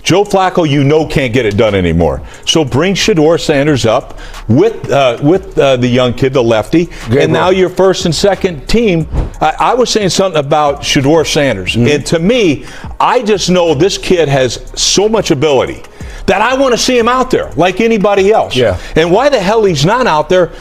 Joe Flacco, can't get it done anymore. So bring Shedeur Sanders up with the young kid, the lefty, and now your first and second team. I was saying something about Shedeur Sanders, and to me, I just know this kid has so much ability that I want to see him out there like anybody else. Yeah. And why the hell he's not out there?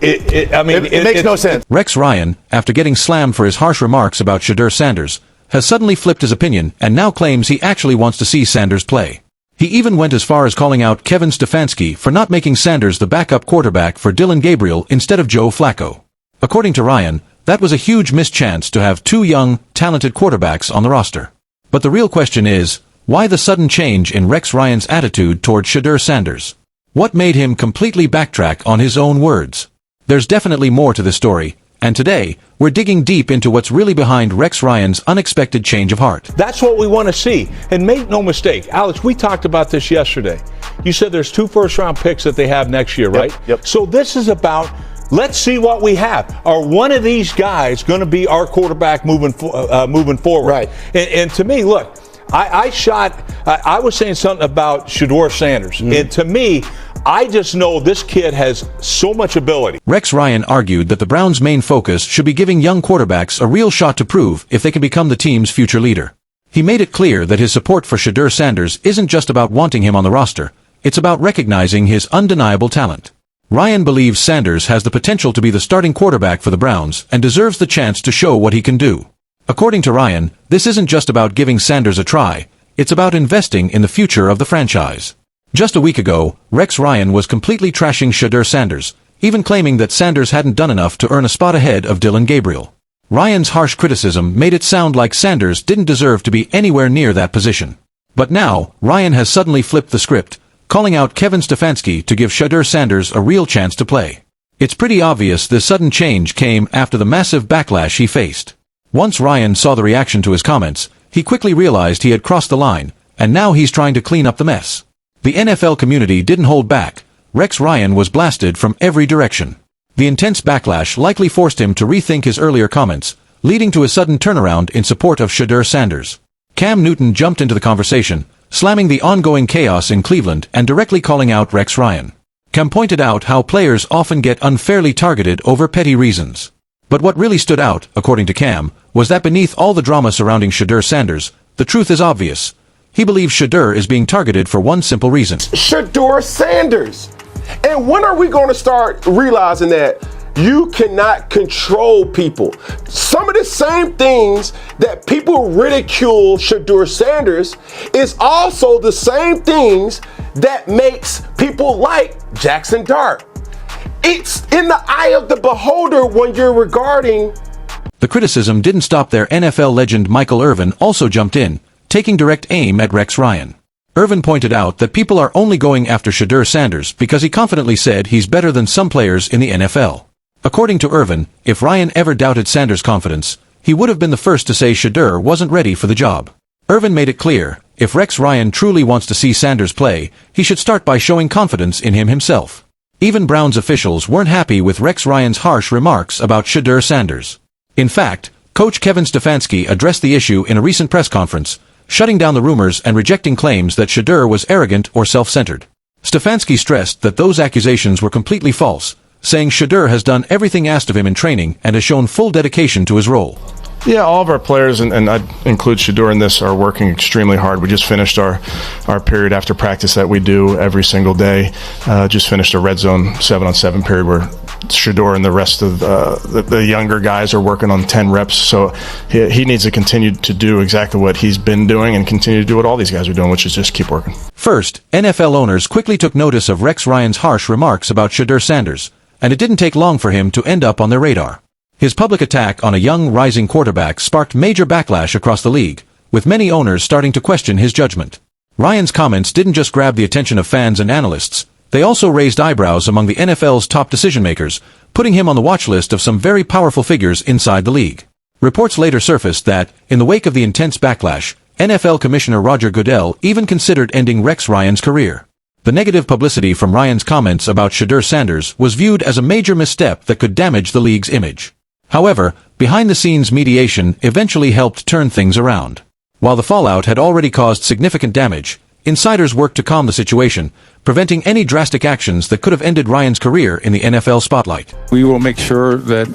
It makes no sense. Rex Ryan, after getting slammed for his harsh remarks about Shedeur Sanders, has suddenly flipped his opinion and now claims he actually wants to see Sanders play. He even went as far as calling out Kevin Stefanski for not making Sanders the backup quarterback for Dillon Gabriel instead of Joe Flacco. According to Ryan, that was a huge missed chance to have two young, talented quarterbacks on the roster. But the real question is, why the sudden change in Rex Ryan's attitude toward Shedeur Sanders? What made him completely backtrack on his own words? There's definitely more to this story, and today, we're digging deep into what's really behind Rex Ryan's unexpected change of heart. That's what we want to see. And make no mistake, Alex, we talked about this yesterday. You said there's 2 first-round picks that they have next year, right? Yep. So this is about, let's see what we have. Are one of these guys going to be our quarterback moving forward? Right. And to me, look, I was saying something about Shedeur Sanders. And to me, I just know this kid has so much ability. Rex Ryan argued that the Browns' main focus should be giving young quarterbacks a real shot to prove if they can become the team's future leader. He made it clear that his support for Shedeur Sanders isn't just about wanting him on the roster, it's about recognizing his undeniable talent. Ryan believes Sanders has the potential to be the starting quarterback for the Browns and deserves the chance to show what he can do. According to Ryan, this isn't just about giving Sanders a try, it's about investing in the future of the franchise. Just a week ago, Rex Ryan was completely trashing Shedeur Sanders, even claiming that Sanders hadn't done enough to earn a spot ahead of Dillon Gabriel. Ryan's harsh criticism made it sound like Sanders didn't deserve to be anywhere near that position. But now, Ryan has suddenly flipped the script, calling out Kevin Stefanski to give Shedeur Sanders a real chance to play. It's pretty obvious this sudden change came after the massive backlash he faced. Once Ryan saw the reaction to his comments, he quickly realized he had crossed the line, and now he's trying to clean up the mess. The NFL community didn't hold back. Rex Ryan was blasted from every direction. The intense backlash likely forced him to rethink his earlier comments, leading to a sudden turnaround in support of Shedeur Sanders. Cam Newton jumped into the conversation, slamming the ongoing chaos in Cleveland and directly calling out Rex Ryan. Cam pointed out how players often get unfairly targeted over petty reasons. But what really stood out, according to Cam, was that beneath all the drama surrounding Shedeur Sanders, the truth is obvious. He believes Shedeur is being targeted for one simple reason. Shedeur Sanders. And when are we going to start realizing that you cannot control people? Some of the same things that people ridicule Shedeur Sanders is also the same things that makes people like Jackson Dart. It's in the eye of the beholder when you're regarding. The criticism didn't stop there. NFL legend Michael Irvin also jumped in, taking direct aim at Rex Ryan. Irvin pointed out that people are only going after Shedeur Sanders because he confidently said he's better than some players in the NFL. According to Irvin, if Ryan ever doubted Sanders' confidence, he would have been the first to say Shedeur wasn't ready for the job. Irvin made it clear, if Rex Ryan truly wants to see Sanders play, he should start by showing confidence in him himself. Even Browns officials weren't happy with Rex Ryan's harsh remarks about Shedeur Sanders. In fact, Coach Kevin Stefanski addressed the issue in a recent press conference, shutting down the rumors and rejecting claims that Shedeur was arrogant or self-centered. Stefanski stressed that those accusations were completely false, saying Shedeur has done everything asked of him in training and has shown full dedication to his role. Yeah, all of our players, and I'd include Shedeur in this, are working extremely hard. We just finished our period after practice that we do every single day. Just finished a red zone 7-on-7 period where Shedeur and the rest of the younger guys are working on 10 reps. So he needs to continue to do exactly what he's been doing and continue to do what all these guys are doing, which is just keep working. First, NFL owners quickly took notice of Rex Ryan's harsh remarks about Shedeur Sanders, and it didn't take long for him to end up on their radar. His public attack on a young, rising quarterback sparked major backlash across the league, with many owners starting to question his judgment. Ryan's comments didn't just grab the attention of fans and analysts, they also raised eyebrows among the NFL's top decision-makers, putting him on the watch list of some very powerful figures inside the league. Reports later surfaced that, in the wake of the intense backlash, NFL Commissioner Roger Goodell even considered ending Rex Ryan's career. The negative publicity from Ryan's comments about Shedeur Sanders was viewed as a major misstep that could damage the league's image. However, behind-the-scenes mediation eventually helped turn things around. While the fallout had already caused significant damage, insiders worked to calm the situation, preventing any drastic actions that could have ended Ryan's career in the NFL spotlight. We will make sure that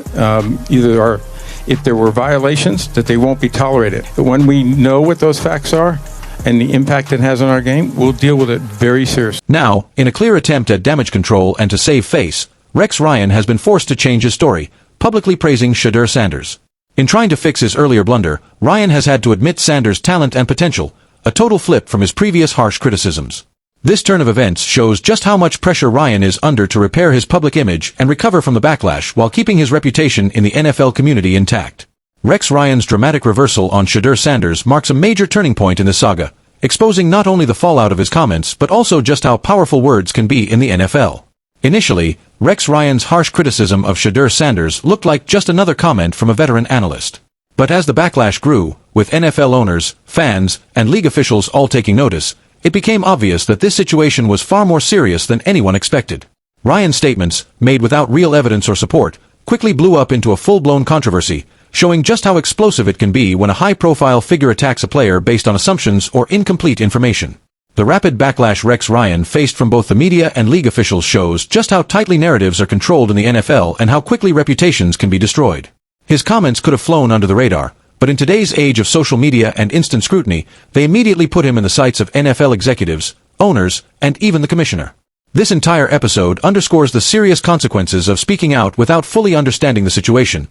if there were violations, that they won't be tolerated. When we know what those facts are and the impact it has on our game, we'll deal with it very seriously. Now, in a clear attempt at damage control and to save face, Rex Ryan has been forced to change his story, publicly praising Shedeur Sanders. In trying to fix his earlier blunder, Ryan has had to admit Sanders' talent and potential, a total flip from his previous harsh criticisms. This turn of events shows just how much pressure Ryan is under to repair his public image and recover from the backlash while keeping his reputation in the NFL community intact. Rex Ryan's dramatic reversal on Shedeur Sanders marks a major turning point in the saga, exposing not only the fallout of his comments but also just how powerful words can be in the NFL. Initially, Rex Ryan's harsh criticism of Shedeur Sanders looked like just another comment from a veteran analyst. But as the backlash grew, with NFL owners, fans, and league officials all taking notice, it became obvious that this situation was far more serious than anyone expected. Ryan's statements, made without real evidence or support, quickly blew up into a full-blown controversy, showing just how explosive it can be when a high-profile figure attacks a player based on assumptions or incomplete information. The rapid backlash Rex Ryan faced from both the media and league officials shows just how tightly narratives are controlled in the NFL and how quickly reputations can be destroyed. His comments could have flown under the radar, but in today's age of social media and instant scrutiny, they immediately put him in the sights of NFL executives, owners, and even the commissioner. This entire episode underscores the serious consequences of speaking out without fully understanding the situation.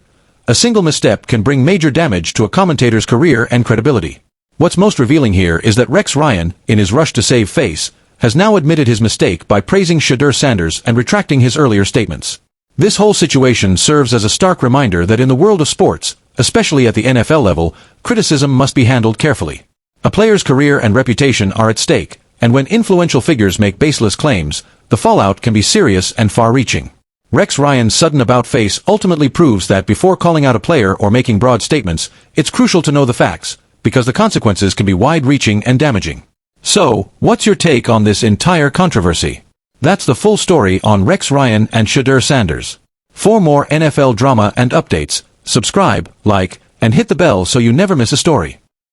A single misstep can bring major damage to a commentator's career and credibility. What's most revealing here is that Rex Ryan, in his rush to save face, has now admitted his mistake by praising Shedeur Sanders and retracting his earlier statements. This whole situation serves as a stark reminder that in the world of sports, especially at the NFL level, criticism must be handled carefully. A player's career and reputation are at stake, and when influential figures make baseless claims, the fallout can be serious and far-reaching. Rex Ryan's sudden about-face ultimately proves that before calling out a player or making broad statements, it's crucial to know the facts, because the consequences can be wide-reaching and damaging. So, what's your take on this entire controversy? That's the full story on Rex Ryan and Shedeur Sanders. For more NFL drama and updates, subscribe, like, and hit the bell so you never miss a story.